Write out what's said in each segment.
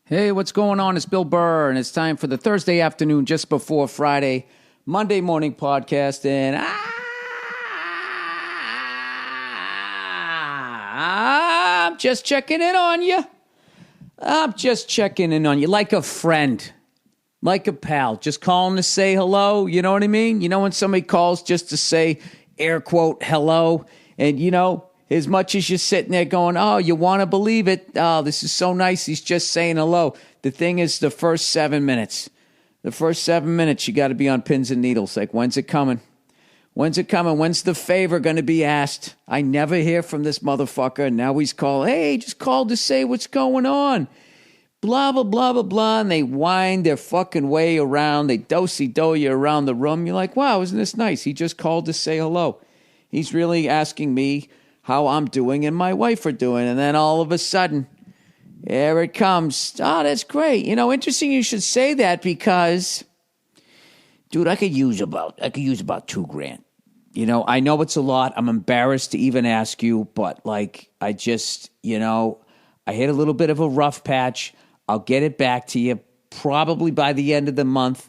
Hey, what's going on? It's Bill Burr, and it's time for the Thursday afternoon, just before Friday, Monday morning podcast. And I'm just checking in on you. I'm just checking in on you like a friend, like a pal. Just calling to say hello. You know what I mean? You know when somebody calls just to say, air quote, hello, and as much as you're sitting there going, oh, you want to believe it. Oh, this is so nice. He's just saying hello. The thing is, the first 7 minutes. The first 7 minutes, you got to be on pins and needles. Like, when's it coming? When's it coming? When's the favor going to be asked? I never hear from this motherfucker. Now he's calling. Hey, just called to say what's going on. Blah, blah, blah, blah, blah. And they wind their fucking way around. They do-si-do you around the room. You're like, wow, isn't this nice? He just called to say hello. He's really asking me how I'm doing and my wife are doing. And then all of a sudden, here it comes. Oh, that's great. Interesting you should say that because, dude, I could use about $2,000. I know it's a lot. I'm embarrassed to even ask you, but I just, I hit a little bit of a rough patch. I'll get it back to you probably by the end of the month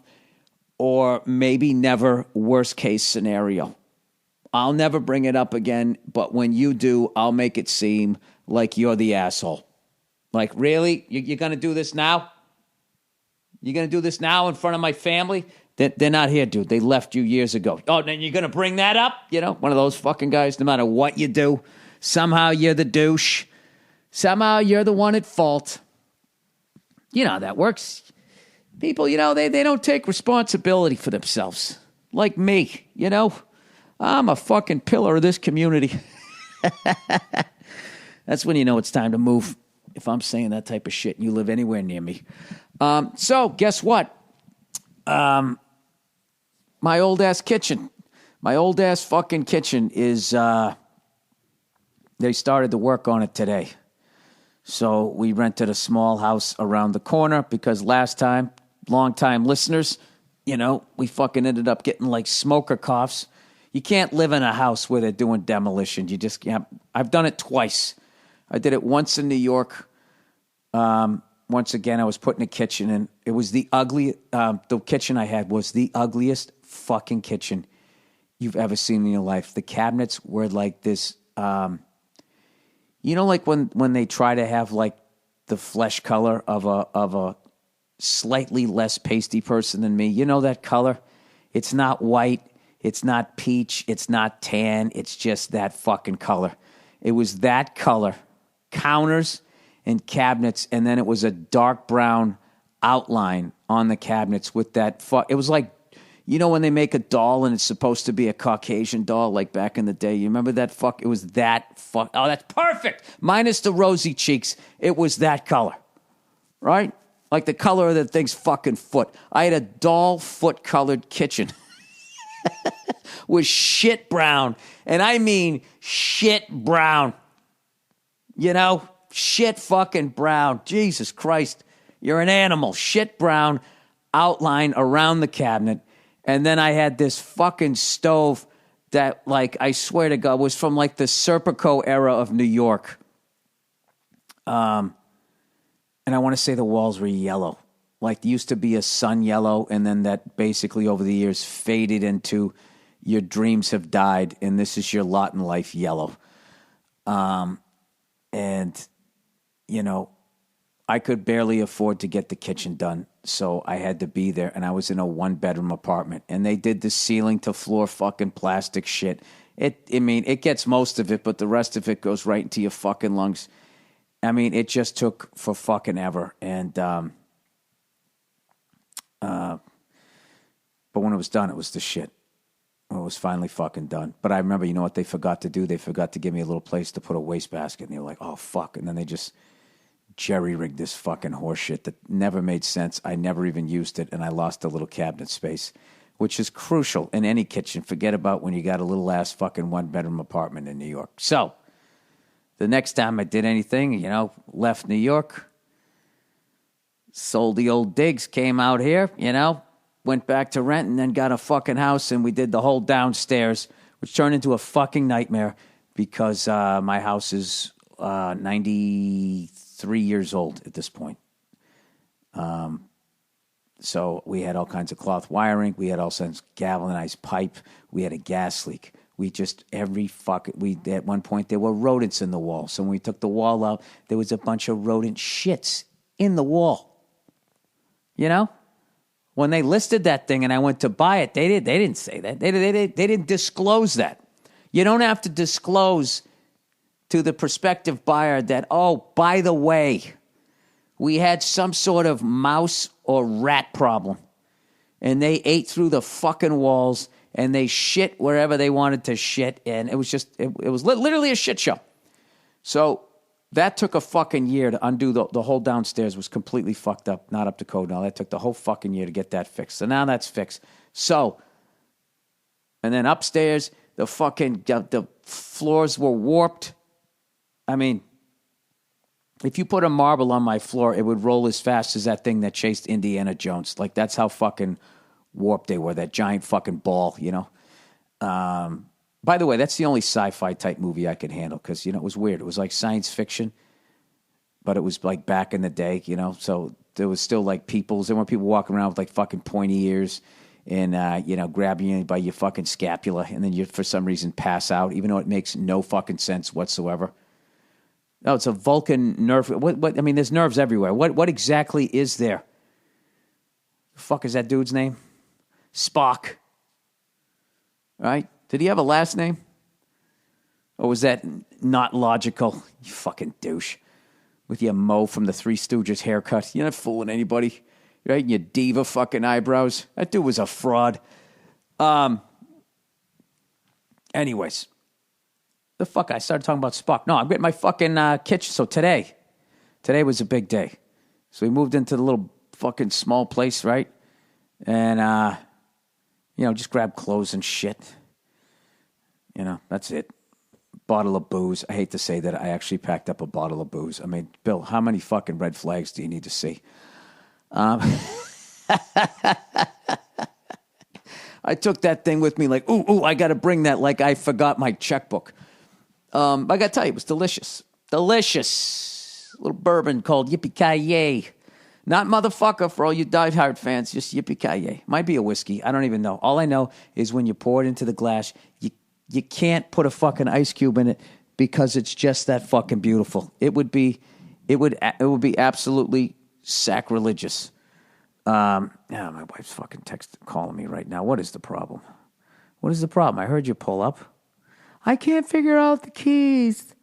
or maybe never, worst case scenario. I'll never bring it up again, but when you do, I'll make it seem like you're the asshole. Like, really? You're going to do this now? You're going to do this now in front of my family? They're not here, dude. They left you years ago. Oh, then you're going to bring that up? One of those fucking guys, no matter what you do, somehow you're the douche. Somehow you're the one at fault. You know how that works. People, they don't take responsibility for themselves. Like me, I'm a fucking pillar of this community. That's when you know it's time to move. If I'm saying that type of shit and you live anywhere near me. So guess what? My old ass kitchen. My old ass fucking kitchen is, they started to work on it today. So we rented a small house around the corner because last time, long-time listeners, we fucking ended up getting like smoker coughs. You can't live in a house where they're doing demolition. You just can't. I've done it twice. I did it once in New York. Once again, I was putting a kitchen in. It was the kitchen I had was the ugliest fucking kitchen you've ever seen in your life. The cabinets were like this, like when they try to have like the flesh color of a slightly less pasty person than me. You know that color? It's not white. It's not peach. It's not tan. It's just that fucking color. It was that color. Counters and cabinets, and then it was a dark brown outline on the cabinets with that it was like, when they make a doll and it's supposed to be a Caucasian doll, like back in the day. You remember that It was that Oh, that's perfect. Minus the rosy cheeks. It was that color. Right? Like the color of the thing's fucking foot. I had a doll foot-colored kitchen. Was shit brown. And I mean shit brown. Shit fucking brown. Jesus Christ. You're an animal. Shit brown outline around the cabinet. And then I had this fucking stove that, I swear to God, was from the Serpico era of New York. And I want to say the walls were yellow. There used to be a sun yellow, and then that basically over the years faded into your dreams have died, and this is your lot in life yellow. And, I could barely afford to get the kitchen done, so I had to be there, and I was in a one-bedroom apartment, and they did the ceiling-to-floor fucking plastic shit. It gets most of it, but the rest of it goes right into your fucking lungs. It just took for fucking ever, and but when it was done, it was the shit. When it was finally fucking done. But I remember, what they forgot to do? They forgot to give me a little place to put a wastebasket, and they were like, oh, fuck. And then they just jerry-rigged this fucking horse shit that never made sense. I never even used it, and I lost a little cabinet space, which is crucial in any kitchen. Forget about when you got a little-ass fucking one-bedroom apartment in New York. So, the next time I did anything, left New York, sold the old digs, came out here, went back to rent, and then got a fucking house, and we did the whole downstairs, which turned into a fucking nightmare because my house is 93 years old at this point. So we had all kinds of cloth wiring. We had all kinds of galvanized pipe. We had a gas leak. We just, at one point there were rodents in the wall. So when we took the wall out, there was a bunch of rodent shits in the wall. You know? When they listed that thing and I went to buy it, they didn't say that. They didn't disclose that. You don't have to disclose to the prospective buyer that, oh, by the way, we had some sort of mouse or rat problem. And they ate through the fucking walls and they shit wherever they wanted to shit. And it was just, it was literally a shit show. So that took a fucking year to undo. The whole downstairs was completely fucked up, not up to code. Now that took the whole fucking year to get that fixed. So now that's fixed. So, and then upstairs, the floors were warped. I mean, if you put a marble on my floor, it would roll as fast as that thing that chased Indiana Jones. Like, that's how fucking warped they were, that giant fucking ball, you know? By the way, that's the only sci-fi type movie I could handle because, you know, it was weird. It was like science fiction, but it was like back in the day, you know? So there was still like there were people walking around with like fucking pointy ears and, you know, grabbing you by your fucking scapula, and then you, for some reason, pass out, even though it makes no fucking sense whatsoever. No, it's a Vulcan nerve. What? I mean, there's nerves everywhere. What exactly is there? The fuck is that dude's name? Spock. Right? Did he have a last name? Or was that not logical? You fucking douche. With your Mo from the Three Stooges haircut. You're not fooling anybody. Right? And your diva fucking eyebrows. That dude was a fraud. Anyways. The fuck? I started talking about Spock. No, I'm getting my fucking kitchen. So today was a big day. So we moved into the little fucking small place, right? And, you know, just grab clothes and shit. You know, that's it. Bottle of booze. I hate to say that I actually packed up a bottle of booze. I mean, Bill, how many fucking red flags do you need to see? I took that thing with me like, ooh, I got to bring that like I forgot my checkbook. I got to tell you, it was delicious. Delicious. A little bourbon called Yippee-Ki-Yay. Not motherfucker for all you diehard fans, just Yippee-Ki-Yay. Might be a whiskey. I don't even know. All I know is when you pour it into the glass, you can't put a fucking ice cube in it because it's just that fucking beautiful. It would be absolutely sacrilegious. My wife's fucking calling me right now. What is the problem? What is the problem? I heard you pull up. I can't figure out the keys.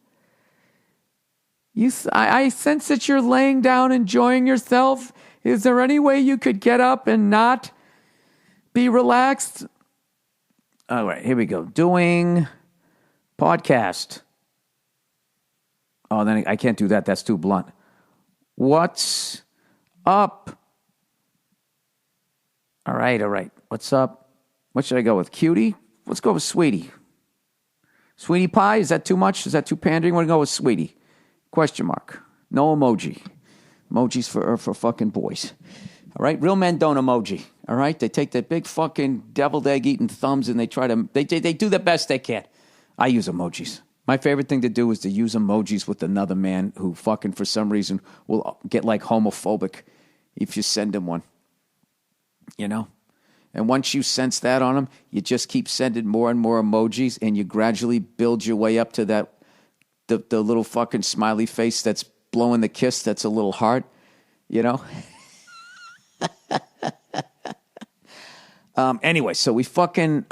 I sense that you're laying down enjoying yourself. Is there any way you could get up and not be relaxed? All right, here we go. Doing podcast. Oh, then I can't do that. That's too blunt. What's up? All right. What's up? What should I go with? Cutie? Let's go with Sweetie. Sweetie Pie? Is that too much? Is that too pandering? I want to go with Sweetie. Question mark. No emoji. Emojis for fucking boys. All right? Real men don't emoji. All right? They take that big fucking deviled egg eating thumbs and they try to... They do the best they can. I use emojis. My favorite thing to do is to use emojis with another man who fucking, for some reason, will get like homophobic if you send him one. You know? And once you sense that on them, you just keep sending more and more emojis, and you gradually build your way up to that the little fucking smiley face that's blowing the kiss that's a little heart, you know? Anyway, so we fucking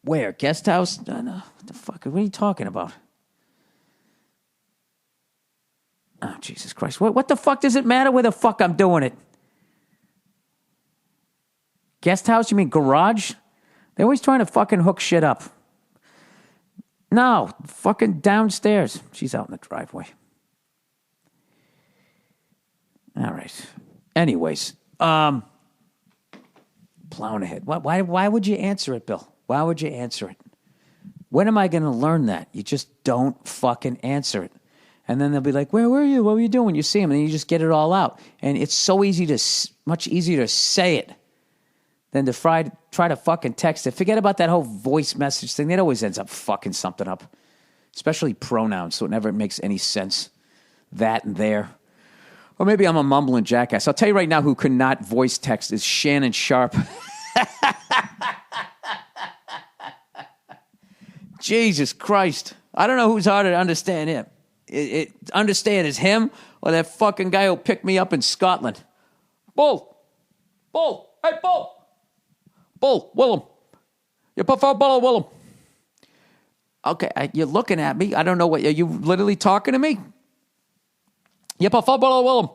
where? Guest house? No, what the fuck? What are you talking about? Oh, Jesus Christ. What the fuck does it matter where the fuck I'm doing it? Guest house? You mean garage? They're always trying to fucking hook shit up. No, fucking downstairs. She's out in the driveway. All right. Anyways, plowing ahead. Why would you answer it, Bill? Why would you answer it? When am I going to learn that? You just don't fucking answer it. And then they'll be like, where were you? What were you doing? You see them, and then you just get it all out. And it's so much easier to say it than to try to fucking text it. Forget about that whole voice message thing. That always ends up fucking something up. Especially pronouns, so it never makes any sense. That and there. Or maybe I'm a mumbling jackass. I'll tell you right now who could not voice text is Shannon Sharp. Jesus Christ. I don't know who's harder to understand him. Understand is him or that fucking guy who picked me up in Scotland. Bull. Hey, Bull, Willem. You prefer Bull or Willem? Okay, you're looking at me. I don't know what. Are you literally talking to me? You prefer Bull or Willem?